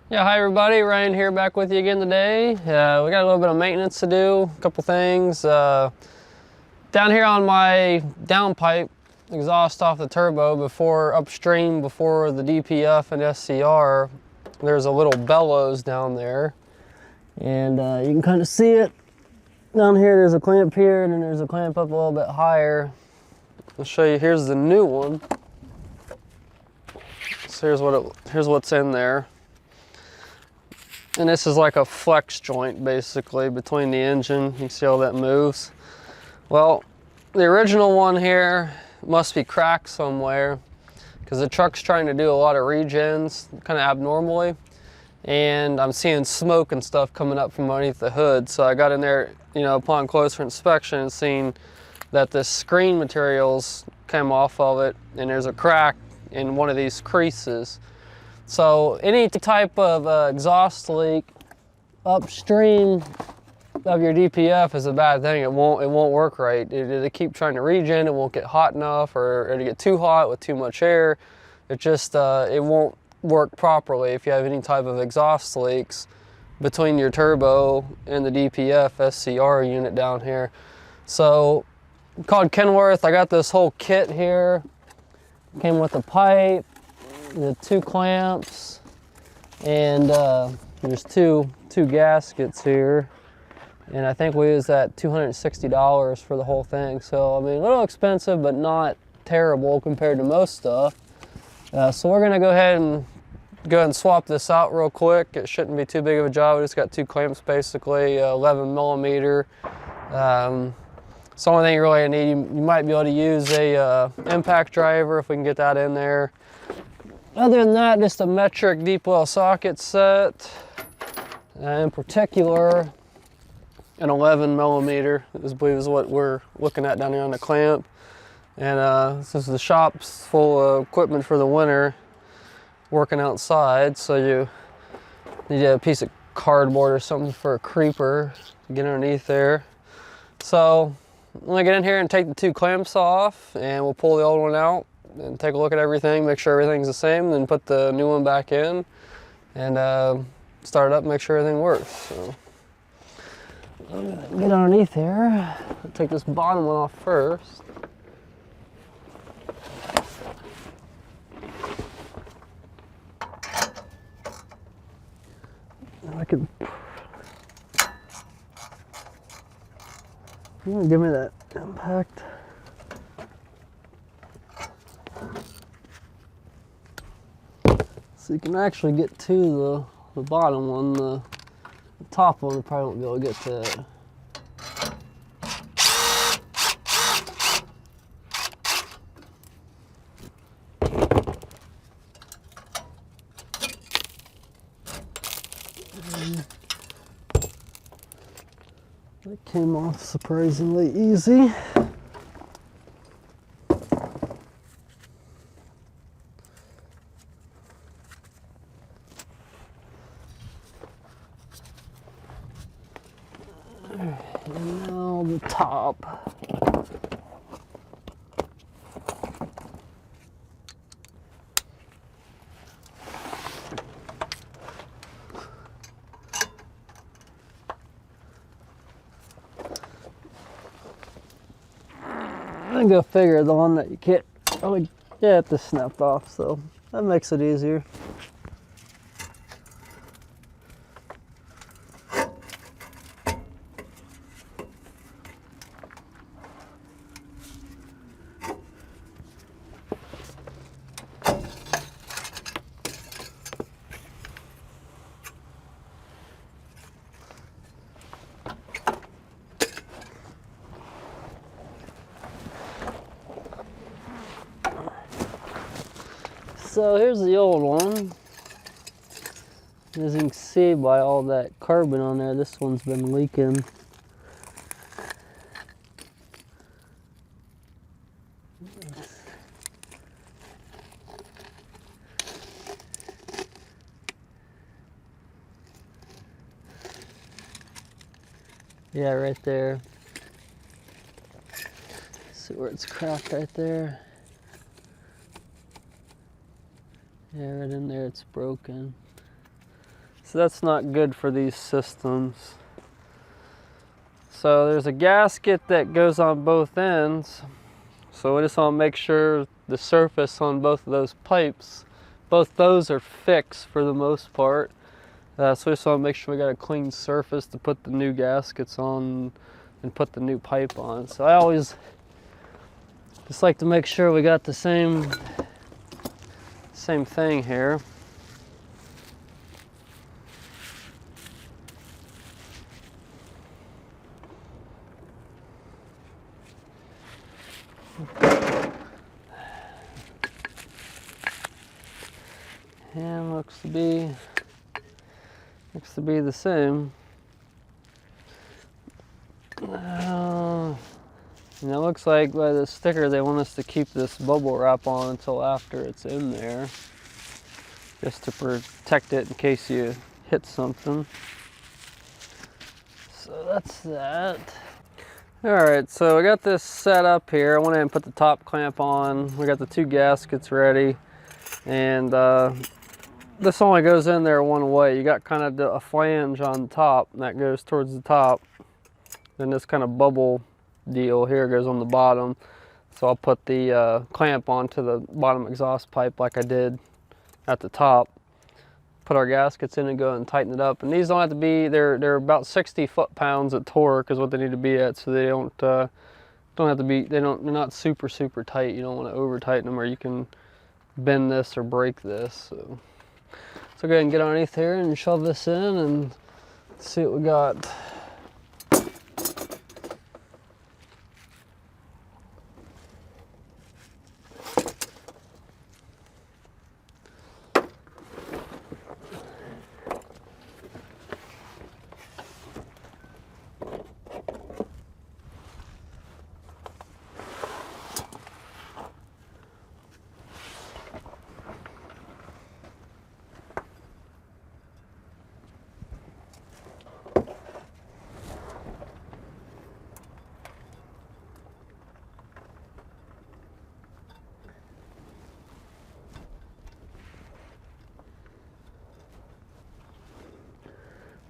Yeah, hi everybody, Ryan here back with you again today. We got a little bit of maintenance to do, a couple things. Down here on my downpipe exhaust off the turbo upstream before the DPF and SCR, there's a little bellows down there. And you can kind of see it. Down here there's a clamp here and then there's a clamp up a little bit higher. I'll show you, here's the new one. So here's what's in there. And this is like a flex joint basically between the engine. You can see how that moves. Well, the original one here must be cracked somewhere because the truck's trying to do a lot of regens kind of abnormally. And I'm seeing smoke and stuff coming up from underneath the hood. So I got in there, you know, upon closer inspection and seen that the screen materials came off of it and there's a crack in one of these creases. So any type of exhaust leak upstream of your DPF is a bad thing. It won't work right. It'll keep trying to regen. It won't get hot enough, or it'll get too hot with too much air. It just it won't work properly if you have any type of exhaust leaks between your turbo and the DPF SCR unit down here. So called Kenworth. I got this whole kit here. Came with a pipe, the 2 clamps, and there's two gaskets here, and I think we was at $260 for the whole thing. So I mean, a little expensive but not terrible compared to most stuff. So we're gonna go ahead and swap this out real quick. It shouldn't be too big of a job. We just got 2 clamps basically, 11 millimeter. It's the only thing you really need. You might be able to use a impact driver if we can get that in there. Other than that, just a metric deep well socket set. In particular, an 11 millimeter, I believe is what we're looking at down here on the clamp. And since the shop's full of equipment for the winter, working outside, so you need a piece of cardboard or something for a creeper to get underneath there. So I'm gonna get in here and take the 2 clamps off, and we'll pull the old one out and take a look at everything, make sure everything's the same, then put the new one back in and start it up, make sure everything works. So I'm gonna get underneath here. I'll take this bottom one off first. I can. You want to give me that impact? So you can actually get to the bottom one. The top one, you probably won't be able to get to it. That came off surprisingly easy. And now the top. I go figure, the one that you can't really get this snapped off, so that makes it easier. So here's the old one. As you can see by all that carbon on there, this one's been leaking. Yeah, right there. See where it's cracked right there? Yeah, right in there it's broken. So that's not good for these systems. So there's a gasket that goes on both ends. So we just want to make sure the surface on both of those pipes, both those are fixed for the most part. So we just want to make sure we got a clean surface to put the new gaskets on and put the new pipe on. So I always just like to make sure we got the same thing here. And looks to be the same. And it looks like by the sticker they want us to keep this bubble wrap on until after it's in there, just to protect it in case you hit something. So that's that. Alright, so we got this set up here. I went ahead and put the top clamp on. We got the two gaskets ready. And this only goes in there one way. You got kind of a flange on top, and that goes towards the top. Then this kind of bubble deal here goes on the bottom. So I'll put the clamp onto the bottom exhaust pipe like I did at the top. Put our gaskets in and go and tighten it up. And these don't have to be, they're about 60 foot-pounds at torque is what they need to be at, so they don't have to be, they're not super tight. You don't want to over tighten them or you can bend this or break this. So go ahead and get underneath here and shove this in and see what we got.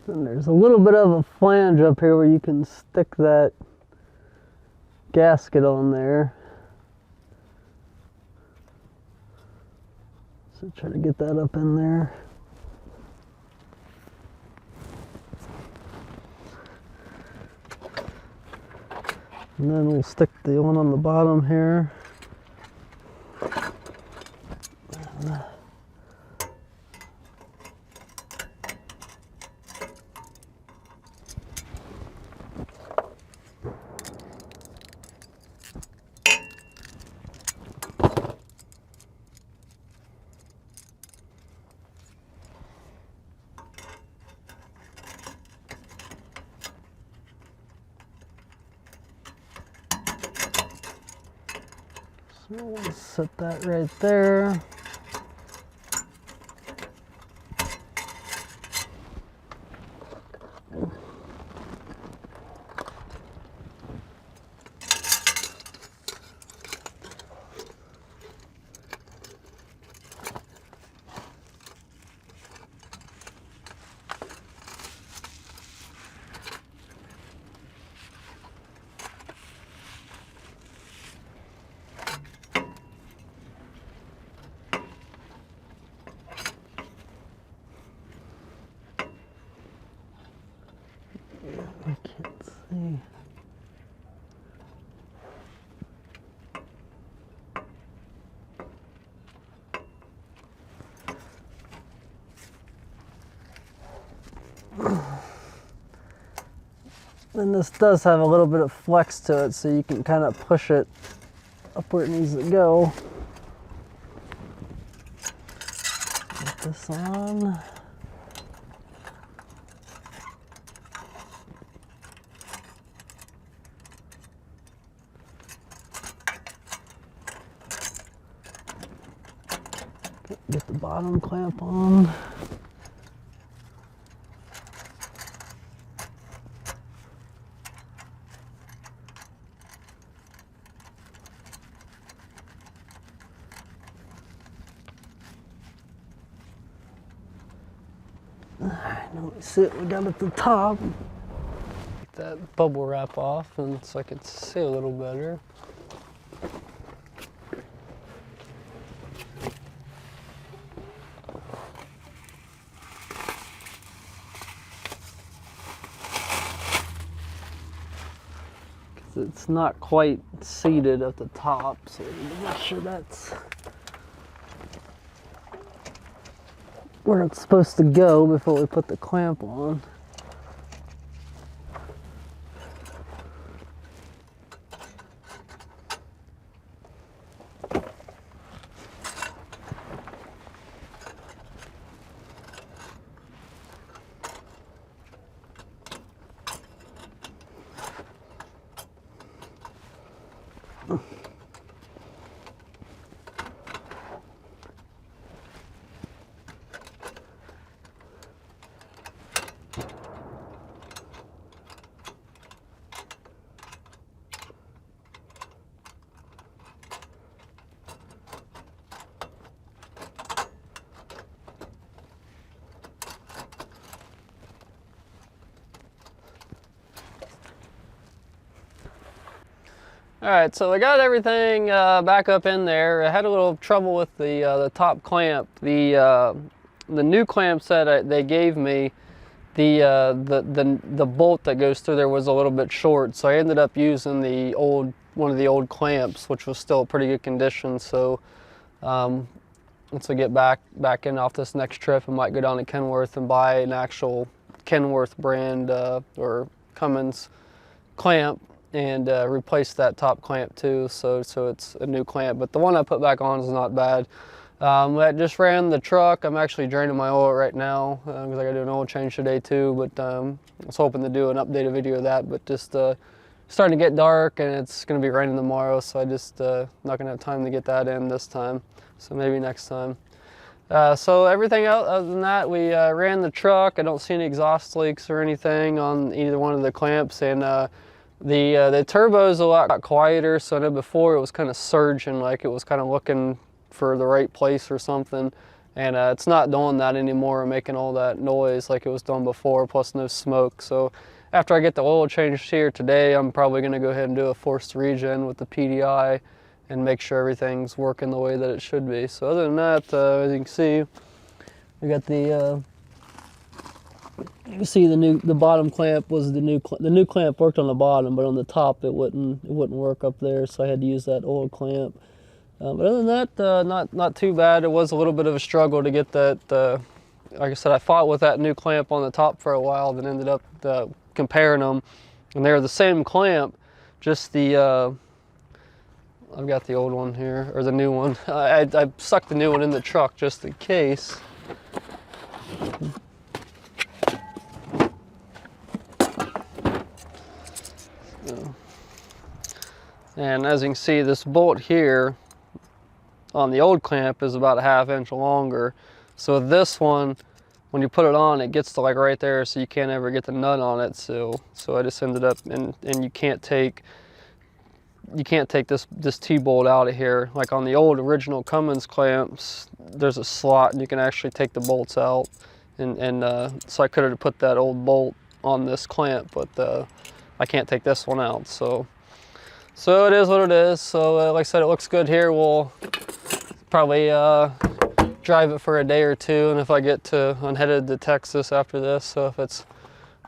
And there's a little bit of a flange up here where you can stick that gasket on there. So try to get that up in there. And then we'll stick the one on the bottom here. So we'll set that right there. I can't see. And this does have a little bit of flex to it, so you can kind of push it up where it needs to go. Put this on. Get the bottom clamp on. Alright, now we see what we got at the top. Take that bubble wrap off and so I can see a little better. It's not quite seated at the top, so we need to make sure that's where it's supposed to go before we put the clamp on. All right, so I got everything back up in there. I had a little trouble with the top clamp. The new clamps that they gave me, the bolt that goes through there was a little bit short, so I ended up using one of the old clamps, which was still pretty good condition. So once I get back in off this next trip, I might go down to Kenworth and buy an actual Kenworth brand or Cummins clamp and replace that top clamp too, so it's a new clamp. But the one I put back on is not bad. I just ran the truck. I'm actually draining my oil right now because I got to do an oil change today too, but I was hoping to do an updated video of that, but just starting to get dark and it's going to be raining tomorrow, so I just not going to have time to get that in this time, so maybe next time. So everything else other than that, we ran the truck. I don't see any exhaust leaks or anything on either one of the clamps, and the turbo is a lot quieter. So I know before it was kind of surging, like it was kind of looking for the right place or something, and it's not doing that anymore or making all that noise like it was done before, plus no smoke. So after I get the oil changed here today, I'm probably going to go ahead and do a forced regen with the PDI and make sure everything's working the way that it should be. So other than that, as you can see, we got the you can see the bottom clamp was the new clamp worked on the bottom, but on the top it wouldn't work up there, so I had to use that old clamp. But other than that, not too bad. It was a little bit of a struggle to get that. Like I said, I fought with that new clamp on the top for a while, then ended up comparing them, and they're the same clamp, just the I've got the old one here, or the new one. I stuck the new one in the truck just in case. And as you can see, this bolt here on the old clamp is about a ½ inch longer. So this one, when you put it on, it gets to like right there, so you can't ever get the nut on it. So I just ended up, and you can't take this T-bolt out of here. Like on the old original Cummins clamps, there's a slot and you can actually take the bolts out. And so I could have put that old bolt on this clamp, but I can't take this one out. So it is what it is. So like I said, it looks good here. We'll probably drive it for a day or two, and if I I'm headed to Texas after this, so if it's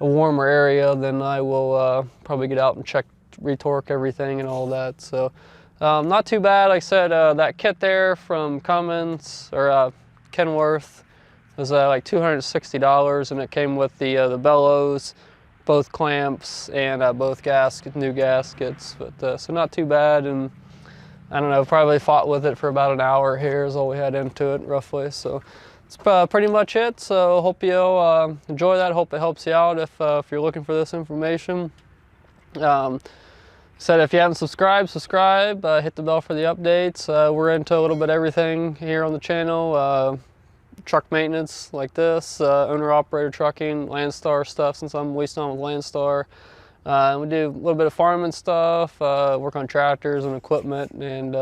a warmer area, then I will probably get out and check, retorque everything and all that. So not too bad. Like I said, that kit there from Cummins or Kenworth was like $260, and it came with the bellows, both clamps, and both new gaskets. But so not too bad, and I don't know, probably fought with it for about an hour here is all we had into it roughly. So it's pretty much it. So hope you'll enjoy that. Hope it helps you out if you're looking for this information. Said if you haven't subscribed, subscribe, hit the bell for the updates. We're into a little bit everything here on the channel. Truck maintenance like this, owner-operator trucking, Landstar stuff, since I'm leased on with Landstar. We do a little bit of farming stuff, work on tractors and equipment, and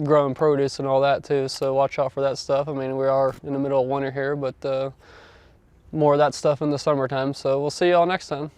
growing produce and all that too, so watch out for that stuff. I mean, we are in the middle of winter here, but more of that stuff in the summertime. So we'll see y'all next time.